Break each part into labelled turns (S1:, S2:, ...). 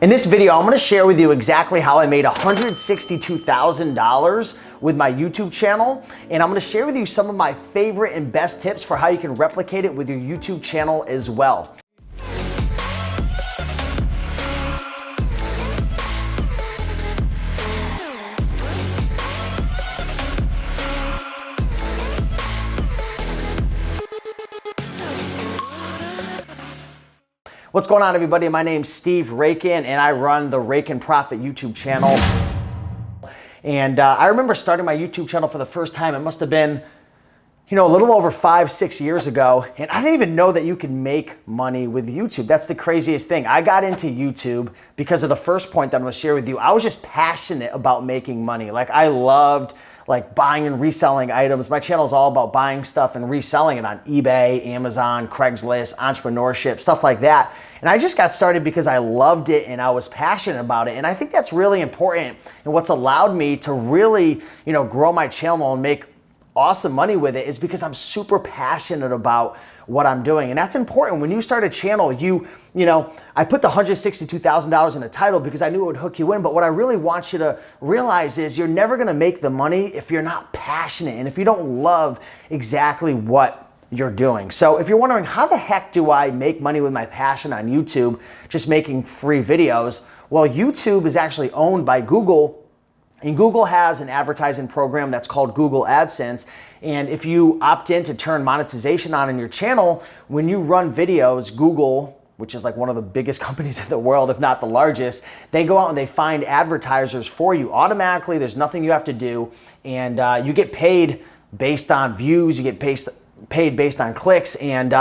S1: In this video, I'm gonna share with you exactly how I made $162,000 with my YouTube channel. And I'm gonna share with you some of my favorite and best tips for how you can replicate it with your YouTube channel as well. What's going on, everybody? My name's Steve Raiken, and I run the Raiken Profit YouTube channel. And I remember starting my YouTube channel for the first time. It must have been, a little over 5-6 years ago. And I didn't even know that you could make money with YouTube. That's the craziest thing. I got into YouTube because of the first point that I'm gonna share with you. I was just passionate about making money. I loved buying and reselling items. My channel is all about buying stuff and reselling it on eBay, Amazon, Craigslist, entrepreneurship, stuff like that. And I just got started because I loved it and I was passionate about it. And I think that's really important. And what's allowed me to really, grow my channel and make awesome money with it is because I'm super passionate about what I'm doing. And that's important. When you start a channel, I put the $162,000 in the title because I knew it would hook you in. But what I really want you to realize is you're never gonna make the money if you're not passionate and if you don't love exactly what you're doing. So if you're wondering, how the heck do I make money with my passion on YouTube, just making free videos? Well, YouTube is actually owned by Google. And Google has an advertising program that's called Google AdSense. And if you opt in to turn monetization on in your channel, when you run videos, Google, which is one of the biggest companies in the world, if not the largest, they go out and they find advertisers for you automatically. There's nothing you have to do. And you get paid based on views, you get paid based on clicks. And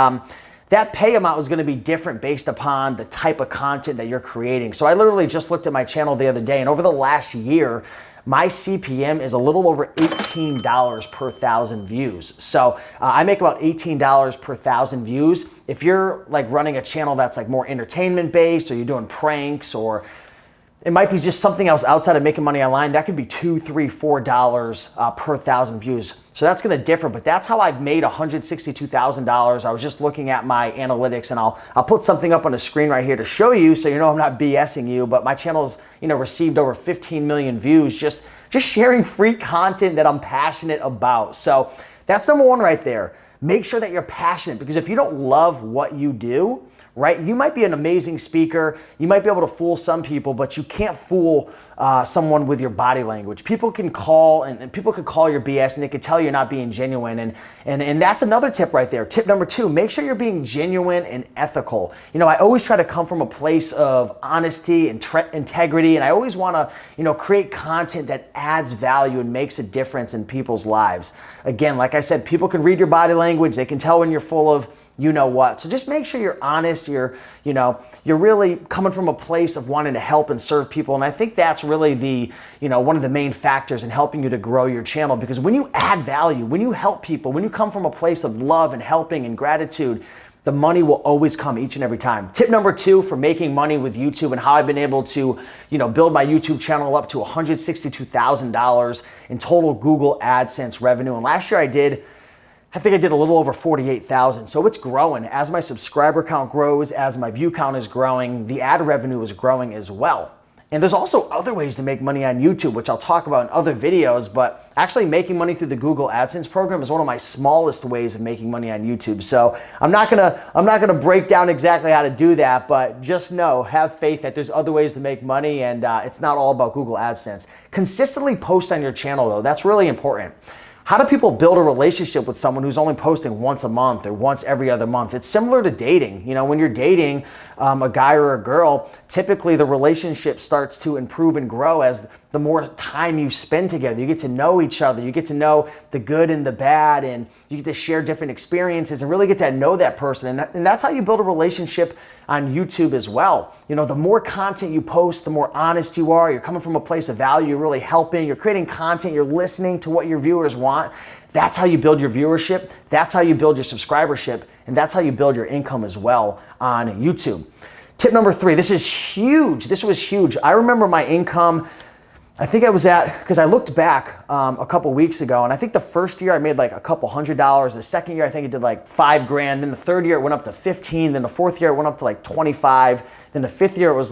S1: that pay amount is gonna be different based upon the type of content that you're creating. So I literally just looked at my channel the other day, and over the last year, my CPM is a little over $18 per 1,000 views. So I make about $18 per 1,000 views. If you're running a channel that's more entertainment based, or you're doing pranks, or it might be just something else outside of making money online, that could be $2, $3, $4 per 1,000 views. So that's gonna differ, but that's how I've made $162,000. I was just looking at my analytics, and I'll put something up on the screen right here to show you so I'm not BSing you, but my channel's received over 15 million views just sharing free content that I'm passionate about. So that's number one right there. Make sure that you're passionate, because if you don't love what you do, right? You might be an amazing speaker. You might be able to fool some people, but you can't fool someone with your body language. People can call and people could call your BS, and they could tell you're not being genuine. And that's another tip right there. Tip number 2, make sure you're being genuine and ethical. I always try to come from a place of honesty and integrity, and I always want to, create content that adds value and makes a difference in people's lives. Again, like I said, people can read your body language. They can tell when you're full of what. So just make sure you're honest. You're really coming from a place of wanting to help and serve people. And I think that's really the, one of the main factors in helping you to grow your channel, because when you add value, when you help people, when you come from a place of love and helping and gratitude, the money will always come each and every time. Tip number 2 for making money with YouTube, and how I've been able to, build my YouTube channel up to $162,000 in total Google AdSense revenue. And last year I think I did a little over 48,000. So it's growing. As my subscriber count grows, as my view count is growing, the ad revenue is growing as well. And there's also other ways to make money on YouTube, which I'll talk about in other videos, but actually making money through the Google AdSense program is one of my smallest ways of making money on YouTube. So I'm not gonna break down exactly how to do that, but just have faith that there's other ways to make money, and it's not all about Google AdSense. Consistently post on your channel though, that's really important. How do people build a relationship with someone who's only posting once a month or once every other month? It's similar to dating. When you're dating a guy or a girl, typically the relationship starts to improve and grow as the more time you spend together. You get to know each other. You get to know the good and the bad, and you get to share different experiences and really get to know that person. And that's how you build a relationship on YouTube as well. The more content you post, the more honest you are. You're coming from a place of value. You're really helping. You're creating content. You're listening to what your viewers want. That's how you build your viewership. That's how you build your subscribership. And that's how you build your income as well on YouTube. Tip number 3, this is huge. This was huge. I remember my income, I think I was because I looked back a couple weeks ago, and I think the first year I made a couple $100. The second year I think I did $5 grand. Then the third year it went up to 15. Then the fourth year it went up to 25. Then the fifth year it was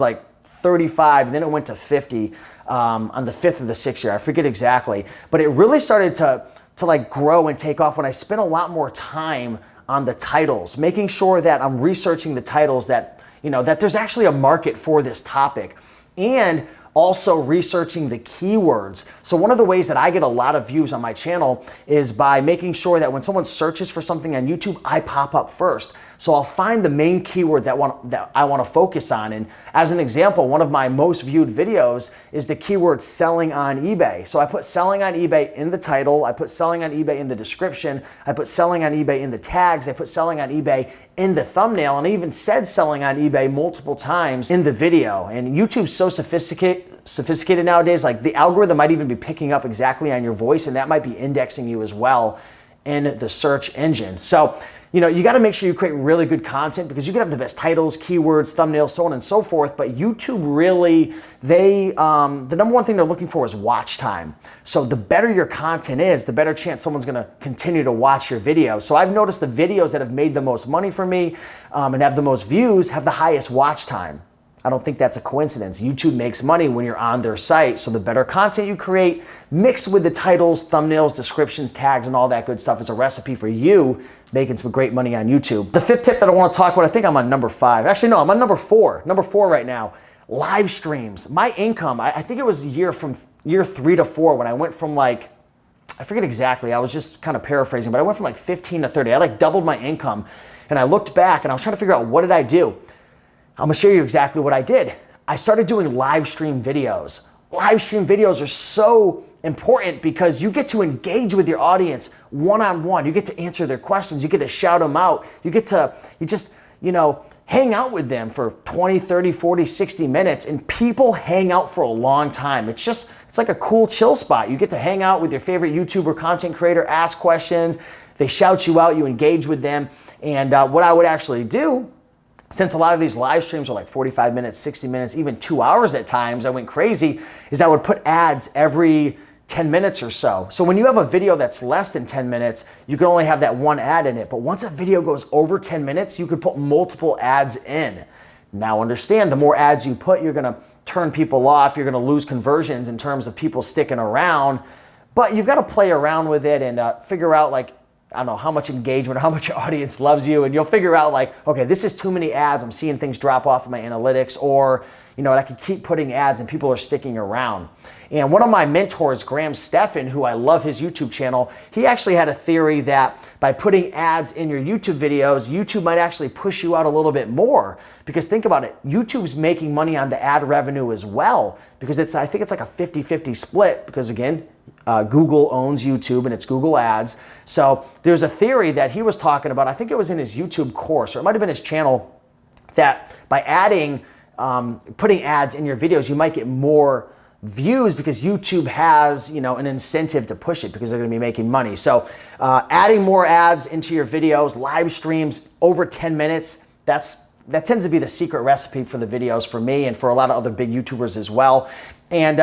S1: 35, and then it went to 50 on the 5th of the 6th year. I forget exactly, but it really started to like grow and take off when I spent a lot more time on the titles, making sure that I'm researching the titles, that, you know, that there's actually a market for this topic, and also researching the keywords. So one of the ways that I get a lot of views on my channel is by making sure that when someone searches for something on YouTube, I pop up first. So I'll find the main keyword that I want to focus on. And as an example, one of my most viewed videos is the keyword selling on eBay. So I put selling on eBay in the title, I put selling on eBay in the description, I put selling on eBay in the tags, I put selling on eBay in the thumbnail, and I even said selling on eBay multiple times in the video. And YouTube's so sophisticated nowadays, like the algorithm might even be picking up exactly on your voice, and that might be indexing you as well in the search engine. So, you know, you got to make sure you create really good content, because you can have the best titles, keywords, thumbnails, so on and so forth. But YouTube really, the number one thing they're looking for is watch time. So the better your content is, the better chance someone's going to continue to watch your video. So I've noticed the videos that have made the most money for me and have the most views have the highest watch time. I don't think that's a coincidence. YouTube makes money when you're on their site. So the better content you create, mixed with the titles, thumbnails, descriptions, tags, and all that good stuff, is a recipe for you making some great money on YouTube. The 5th tip that I want to talk about, I think I'm on number 5. Actually, no, I'm on number 4. Number 4 right now. Live streams. My income, I think it was from year 3 to 4 when I went from like, I forget exactly, I was just kind of paraphrasing, but I went from like 15 to 30. I like doubled my income, and I looked back and I was trying to figure out, what did I do? I'm gonna show you exactly what I did. I started doing live stream videos. Live stream videos are so important because you get to engage with your audience one-on-one. You get to answer their questions. You get to shout them out. You just, you know, hang out with them for 20, 30, 40, 60 minutes, and people hang out for a long time. It's like a cool chill spot. You get to hang out with your favorite YouTuber, content creator, ask questions. They shout you out, you engage with them. And what I would actually do, since a lot of these live streams are like 45 minutes, 60 minutes, even 2 hours at times, I went crazy, is I would put ads every 10 minutes or so. So when you have a video that's less than 10 minutes, you can only have that one ad in it. But once a video goes over 10 minutes, you could put multiple ads in. Now understand, the more ads you put, you're gonna turn people off, you're gonna lose conversions in terms of people sticking around, but you've gotta play around with it and figure out, like, I don't know, how much engagement or how much your audience loves you, and you'll figure out, like, okay, this is too many ads, I'm seeing things drop off in my analytics, or, you know, I could keep putting ads and people are sticking around. And one of my mentors, Graham Stephan, who I love his YouTube channel, he actually had a theory that by putting ads in your YouTube videos, YouTube might actually push you out a little bit more. Because think about it, YouTube's making money on the ad revenue as well, because I think it's like a 50-50 split, because again, Google owns YouTube and it's Google Ads. So there's a theory that he was talking about, I think it was in his YouTube course, or it might have been his channel, that by putting ads in your videos, you might get more views because YouTube has, you know, an incentive to push it because they're going to be making money. So adding more ads into your videos, live streams over 10 minutes, that tends to be the secret recipe for the videos for me and for a lot of other big YouTubers as well. And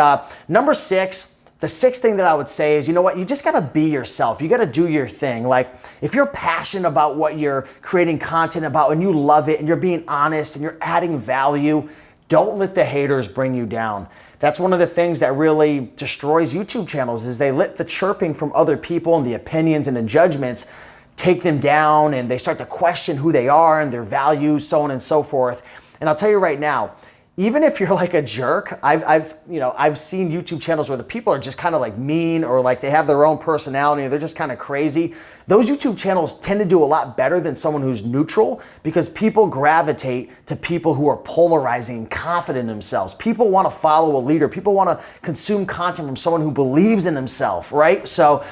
S1: number 6, the 6th thing that I would say is, you know what, you just gotta be yourself. You gotta do your thing. Like, if you're passionate about what you're creating content about and you love it and you're being honest and you're adding value, don't let the haters bring you down. That's one of the things that really destroys YouTube channels, is they let the chirping from other people and the opinions and the judgments take them down, and they start to question who they are and their values, so on and so forth. And I'll tell you right now, even if you're like a jerk, I've seen YouTube channels where the people are just kind of like mean, or like they have their own personality, or they're just kind of crazy. Those YouTube channels tend to do a lot better than someone who's neutral, because people gravitate to people who are polarizing and confident in themselves. People want to follow a leader. People want to consume content from someone who believes in himself, right? So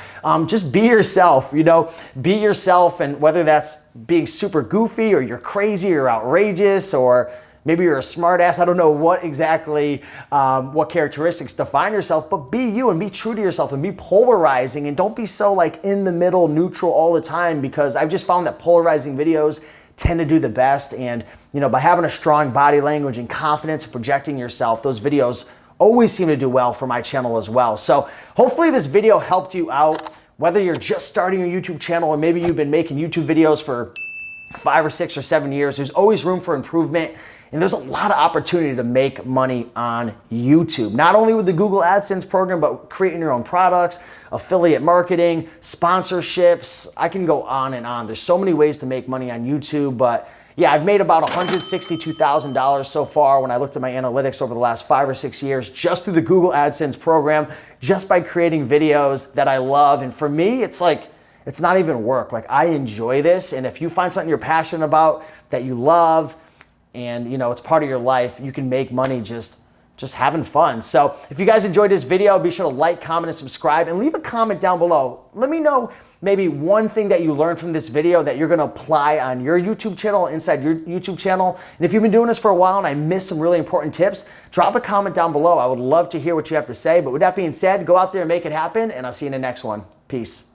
S1: just be yourself, you know, be yourself. And whether that's being super goofy, or you're crazy or outrageous, or maybe you're a smart ass. I don't know what exactly, what characteristics define yourself, but be you and be true to yourself and be polarizing, and don't be so like in the middle, neutral all the time, because I've just found that polarizing videos tend to do the best. And, you know, by having a strong body language and confidence and projecting yourself, those videos always seem to do well for my channel as well. So hopefully this video helped you out, whether you're just starting your YouTube channel or maybe you've been making YouTube videos for 5 or 6 or 7 years. There's always room for improvement. And there's a lot of opportunity to make money on YouTube, not only with the Google AdSense program, but creating your own products, affiliate marketing, sponsorships. I can go on and on. There's so many ways to make money on YouTube, but yeah, I've made about $162,000 so far when I looked at my analytics over the last 5 or 6 years just through the Google AdSense program, just by creating videos that I love. And for me, it's like, it's not even work. Like, I enjoy this. And if you find something you're passionate about, that you love, and you know it's part of your life, you can make money just having fun. So if you guys enjoyed this video, be sure to like, comment, and subscribe, and leave a comment down below. Let me know maybe one thing that you learned from this video that you're gonna apply on your YouTube channel, inside your YouTube channel. And if you've been doing this for a while and I missed some really important tips, drop a comment down below. I would love to hear what you have to say. But with that being said, go out there and make it happen, and I'll see you in the next one. Peace.